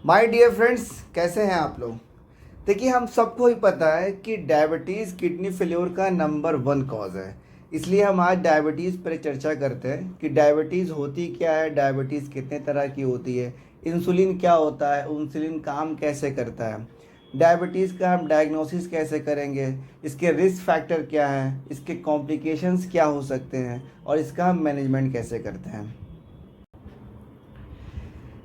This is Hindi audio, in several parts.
माय डियर फ्रेंड्स, कैसे हैं आप लोग। देखिए, हम सबको ही पता है कि डायबिटीज़ किडनी फेल्योर का नंबर 1 कॉज है। इसलिए हम आज डायबिटीज़ पर चर्चा करते हैं कि डायबिटीज़ होती क्या है, डायबिटीज़ कितने तरह की होती है, इंसुलिन क्या होता है, इंसुलिन काम कैसे करता है, डायबिटीज़ का हम डायग्नोसिस कैसे करेंगे, इसके रिस्क फैक्टर क्या हैं, इसके कॉम्प्लिकेशंस क्या हो सकते हैं और इसका हम मैनेजमेंट कैसे करते हैं।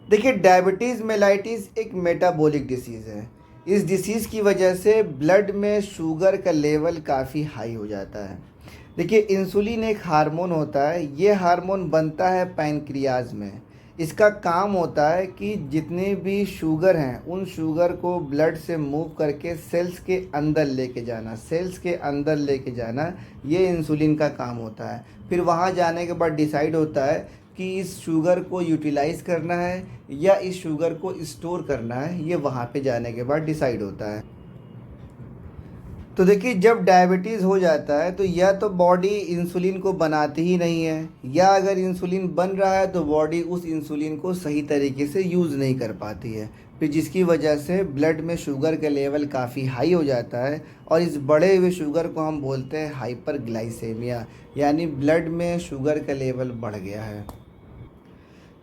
देखिए, डायबिटीज़ मेलाइटिस एक मेटाबॉलिक डिसीज़ है। इस डिसीज़ की वजह से ब्लड में शुगर का लेवल काफ़ी हाई हो जाता है। देखिए, इंसुलिन एक हार्मोन होता है। ये हार्मोन बनता है पैनक्रियाज में। इसका काम होता है कि जितने भी शुगर हैं उन शुगर को ब्लड से मूव करके सेल्स के अंदर लेके जाना, सेल्स के अंदर लेके जाना, ये इंसुलिन का काम होता है। फिर वहाँ जाने के बाद डिसाइड होता है कि इस शुगर को यूटिलाइज़ करना है या इस शुगर को स्टोर करना है। ये वहाँ पे जाने के बाद डिसाइड होता है। तो देखिए, जब डायबिटीज़ हो जाता है तो या तो बॉडी इंसुलिन को बनाती ही नहीं है, या अगर इंसुलिन बन रहा है तो बॉडी उस इंसुलिन को सही तरीके से यूज़ नहीं कर पाती है। फिर जिसकी वजह से ब्लड में शुगर का लेवल काफ़ी हाई हो जाता है और इस बढ़े हुए शुगर को हम बोलते हैं हाइपरग्लाइसेमिया, यानी ब्लड में शुगर का लेवल बढ़ गया है।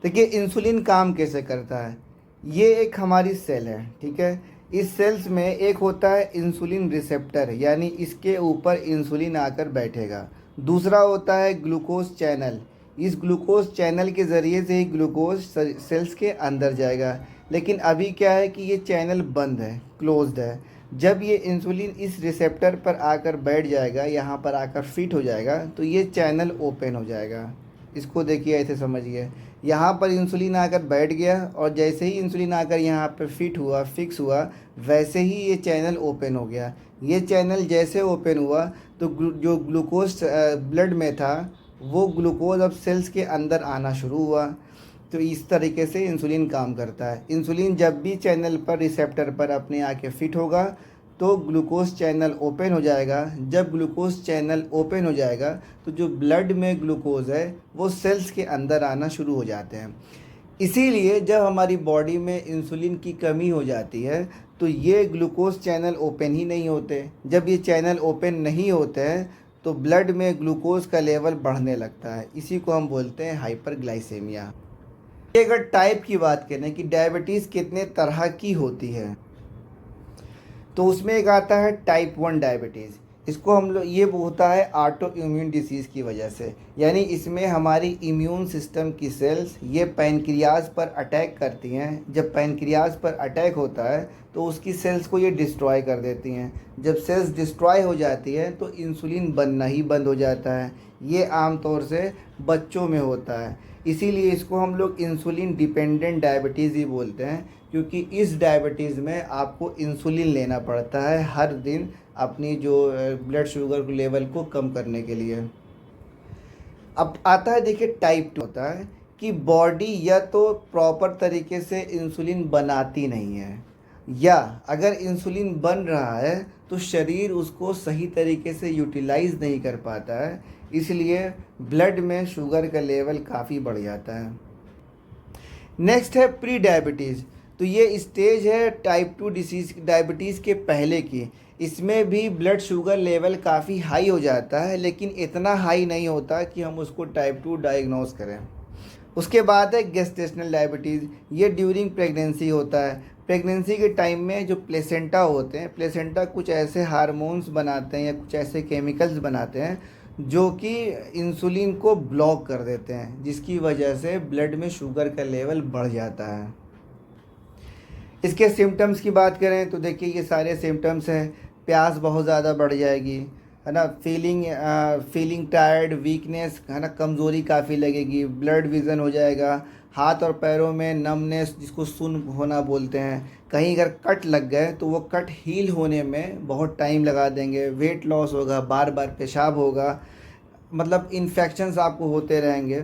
देखिए, इंसुलिन काम कैसे करता है। ये एक हमारी सेल है, ठीक है। इस सेल्स में एक होता है इंसुलिन रिसेप्टर, यानी इसके ऊपर इंसुलिन आकर बैठेगा। दूसरा होता है ग्लूकोज चैनल। इस ग्लूकोज चैनल के ज़रिए से ही ग्लूकोज सेल्स के अंदर जाएगा। लेकिन अभी क्या है कि ये चैनल बंद है, क्लोज्ड है। जब ये इंसुलिन इस रिसेप्टर पर आकर बैठ जाएगा, यहाँ पर आकर फिट हो जाएगा, तो ये चैनल ओपन हो जाएगा। इसको देखिए, ऐसे समझिए। यहाँ पर इंसुलिन आकर बैठ गया और जैसे ही इंसुलिन आकर यहाँ पर फिट हुआ, फिक्स हुआ, वैसे ही ये चैनल ओपन हो गया। ये चैनल जैसे ओपन हुआ तो जो ग्लूकोज ब्लड में था, वो ग्लूकोज अब सेल्स के अंदर आना शुरू हुआ। तो इस तरीके से इंसुलिन काम करता है। इंसुलिन जब भी चैनल पर, रिसेप्टर पर अपने आके फिट होगा तो ग्लूकोज चैनल ओपन हो जाएगा। जब ग्लूकोज चैनल ओपन हो जाएगा तो जो ब्लड में ग्लूकोज है वो सेल्स के अंदर आना शुरू हो जाते हैं। इसीलिए जब हमारी बॉडी में इंसुलिन की कमी हो जाती है तो ये ग्लूकोज चैनल ओपन ही नहीं होते। जब ये चैनल ओपन नहीं होते हैं तो ब्लड में ग्लूकोज का लेवल बढ़ने लगता है। इसी को हम बोलते हैं हाइपरग्लाइसेमिया। अगर टाइप की बात करें कि डायबिटीज़ कितने तरह की होती है, तो उसमें एक आता है टाइप 1 डायबिटीज़। इसको हम लोग, ये होता है ऑटो इम्यून डिसीज़ की वजह से, यानी इसमें हमारी इम्यून सिस्टम की सेल्स ये पैनक्रियाज पर अटैक करती हैं। जब पैनक्रियाज पर अटैक होता है तो उसकी सेल्स को ये डिस्ट्रॉय कर देती हैं। जब सेल्स डिस्ट्रॉय हो जाती है तो इंसुलिन बनना ही बंद हो जाता है। ये आमतौर से बच्चों में होता है। इसीलिए इसको हम लोग इंसुलिन डिपेंडेंट डायबिटीज़ ही बोलते हैं, क्योंकि इस डायबिटीज़ में आपको इंसुलिन लेना पड़ता है हर दिन अपनी जो ब्लड शुगर लेवल को कम करने के लिए। अब आता है, देखिए, टाइप 2 होता है कि बॉडी या तो प्रॉपर तरीके से इंसुलिन बनाती नहीं है, या अगर इंसुलिन बन रहा है तो शरीर उसको सही तरीके से यूटिलाइज़ नहीं कर पाता है। इसलिए ब्लड में शुगर का लेवल काफ़ी बढ़ जाता है। नेक्स्ट है प्री डायबिटीज़। तो ये स्टेज है टाइप 2 डिसीज़ डायबिटीज़ के पहले की। इसमें भी ब्लड शुगर लेवल काफ़ी हाई हो जाता है, लेकिन इतना हाई नहीं होता कि हम उसको टाइप 2 डायग्नोस करें। उसके बाद है गेस्टेशनल डायबिटीज़। ये ड्यूरिंग प्रेगनेंसी होता है। प्रेगनेंसी के टाइम में जो प्लेसेंटा होते हैं, प्लेसेंटा कुछ ऐसे हार्मोन्स बनाते हैं या कुछ ऐसे केमिकल्स बनाते हैं जो कि इंसुलिन को ब्लॉक कर देते हैं, जिसकी वजह से ब्लड में शुगर का लेवल बढ़ जाता है। इसके सिम्टम्स की बात करें तो देखिए, ये सारे सिम्टम्स हैं। प्यास बहुत ज़्यादा बढ़ जाएगी, है ना। फीलिंग टायर्ड, वीकनेस, है ना, कमज़ोरी काफ़ी लगेगी। ब्लड विज़न हो जाएगा। हाथ और पैरों में नमनेस, जिसको सुन्न होना बोलते हैं। कहीं अगर कट लग गए तो वो कट हील होने में बहुत टाइम लगा देंगे। वेट लॉस होगा, बार बार पेशाब होगा, मतलब इन्फेक्शंस आपको होते रहेंगे।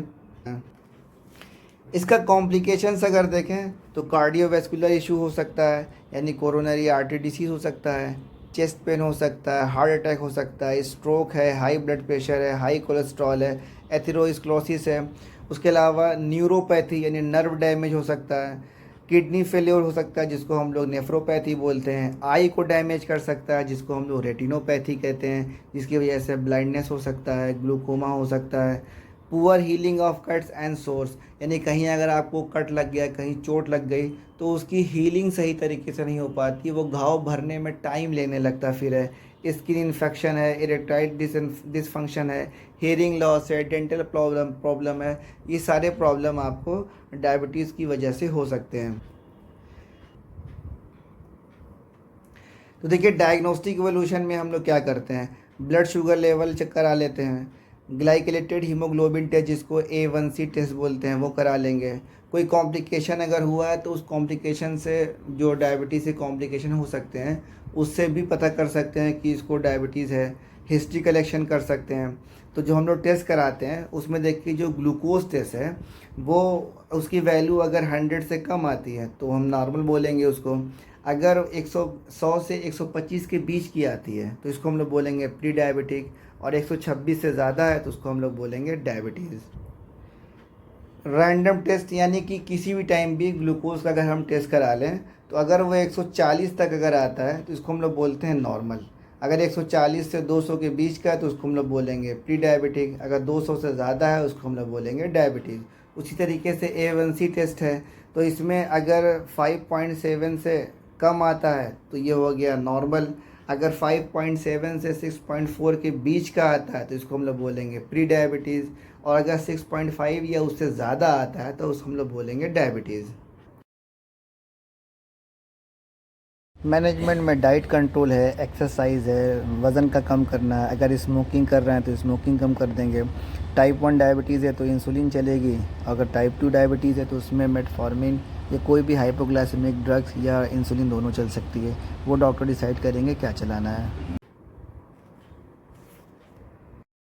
इसका कॉम्प्लिकेशंस अगर देखें तो कार्डियोवैस्कुलर इशू हो सकता है, यानी कोरोनरी आर्टरी डिसीज़ हो सकता है, चेस्ट पेन हो सकता है, हार्ट अटैक हो सकता है, स्ट्रोक है, हाई ब्लड प्रेशर है, हाई कोलेस्ट्रॉल है, एथेरोस्क्लेरोसिस है। उसके अलावा न्यूरोपैथी यानी नर्व डैमेज हो सकता है, किडनी फेलियर हो सकता है जिसको हम लोग नेफ्रोपैथी बोलते हैं, आई को डैमेज कर सकता है जिसको हम लोग रेटिनोपैथी कहते हैं, जिसकी वजह से ब्लाइंडनेस हो सकता है, ग्लूकोमा हो सकता है। Poor healing of cuts and source, यानी कहीं अगर आपको कट लग गया, कहीं चोट लग गई तो उसकी हीलिंग सही तरीके से नहीं हो पाती, वो घाव भरने में टाइम लेने लगता फिर है। स्किन इन्फेक्शन है, इरेक्टाइल डिसफंक्शन है, हेयरिंग लॉस है, डेंटल प्रॉब्लम है, ये सारे प्रॉब्लम आपको डायबिटीज़ की वजह से हो सकते हैं। तो देखिए डायग्नोस्टिक इवोल्यूशन में हम लोग क्या करते हैं, ब्लड शुगर लेवल चेक करा लेते हैं, ग्लाइकोलेटेड हीमोग्लोबिन टेस्ट जिसको A1C टेस्ट बोलते हैं वो करा लेंगे। कोई कॉम्प्लिकेशन अगर हुआ है तो उस कॉम्प्लिकेशन से, जो डायबिटीज़ से कॉम्प्लिकेशन हो सकते हैं उससे भी पता कर सकते हैं कि इसको डायबिटीज़ है। हिस्ट्री कलेक्शन कर सकते हैं। तो जो हम लोग टेस्ट कराते हैं उसमें देखिए जो ग्लूकोज टेस्ट है वो, उसकी वैल्यू अगर 100 से कम आती है तो हम नॉर्मल बोलेंगे उसको। अगर 100 से 125 के बीच की आती है तो इसको हम लोग बोलेंगे प्री डायबिटिक, और 126 से ज़्यादा है तो उसको हम लोग बोलेंगे डायबिटीज़। रैंडम टेस्ट, यानी कि किसी भी टाइम भी ग्लूकोज का अगर हम टेस्ट करा लें तो अगर वो 140 तक अगर आता है तो इसको हम लोग बोलते हैं नॉर्मल। अगर 140 से 200 के बीच का है तो उसको हम लोग बोलेंगे प्री डायबिटिक। अगर 200 से ज़्यादा है उसको हम लोग बोलेंगे डायबिटीज़। उसी तरीके से A1C टेस्ट है, तो इसमें अगर 5.7 से कम आता है तो ये हो गया नॉर्मल। अगर 5.7 से 6.4 के बीच का आता है तो इसको हम लोग बोलेंगे प्री डायबिटीज़, और अगर 6.5 या उससे ज़्यादा आता है तो उसको हम लोग बोलेंगे डायबिटीज़। मैनेजमेंट में डाइट कंट्रोल है, एक्सरसाइज है, वज़न का कम करना है। अगर स्मोकिंग कर रहे हैं तो स्मोकिंग कम कर देंगे। टाइप 1 डायबिटीज़ है तो इंसुलिन चलेगी। अगर टाइप 2 डायबिटीज़ है तो उसमें मेटफॉर्मिन या कोई भी हाइपोग्लाइसेमिक ड्रग्स या इंसुलिन दोनों चल सकती है। वो डॉक्टर डिसाइड करेंगे क्या चलाना है।